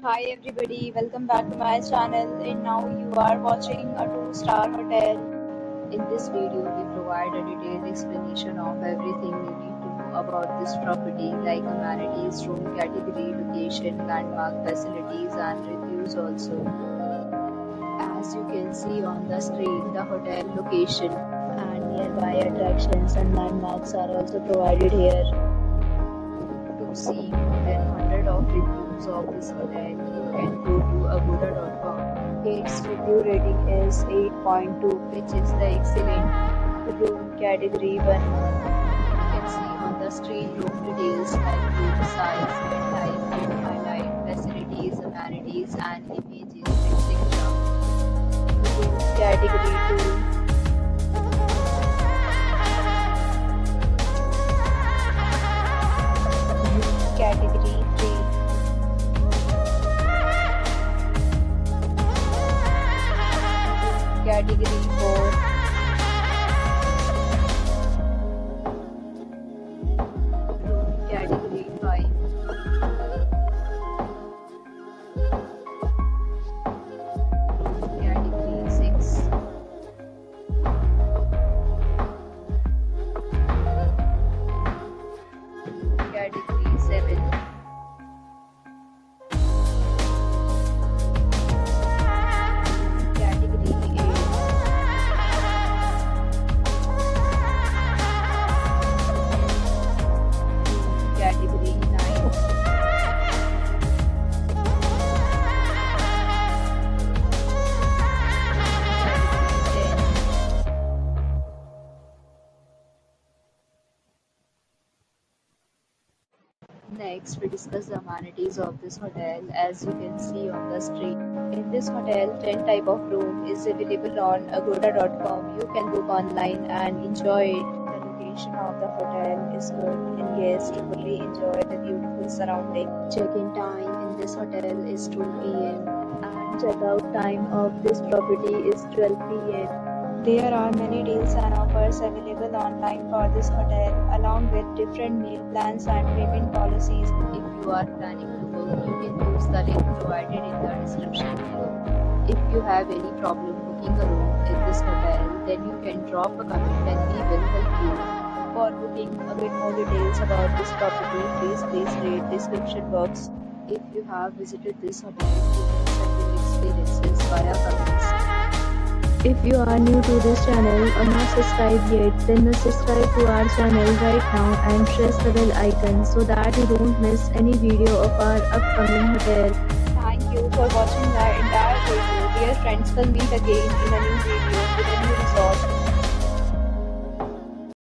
Hi everybody, welcome back to my channel and now you are watching a 2-star hotel. In this video, we provide a detailed explanation of everything you need to know about this property like amenities, room category, location, landmark, facilities and reviews also. As you can see on the screen, the hotel location and nearby attractions and landmarks are also provided here. To see more than 100 of reviews of this hotel, you can go to agoda.com. Its review rating is 8.2, which is the excellent. Room category 1. You can see on the screen room details like room size, bed type, bed highlight, facilities, amenities and images, etc. Room category 2. Category 3. Category 4. Room category 5. Room category 6. Category 7. Category 8. Category 9. Category 10. Next, we discuss the amenities of this hotel. As you can see on the screen, in this hotel, 10 type of room is available on agoda.com. You can book online and enjoy it. The location of the hotel is good and guests fully enjoy the beautiful surrounding. Check-in time in this hotel is 2 p.m. and check-out time of this property is 12 p.m. There are many deals and offers available online for this hotel along with different meal plans and payment policies. If you are planning to book, you can use the link provided in the description below. If you have any problem booking a room in this hotel, then you can drop a comment and we will help you. For booking a bit more details about this property, please read description box. If you have visited this hotel, you can send your experiences via comments. If you are new to this channel or not subscribed yet, then subscribe to our channel right now and press the bell icon so that you don't miss any video of our upcoming hotel. Thank you for watching the entire video. Dear friends, we'll meet again in a new video with a new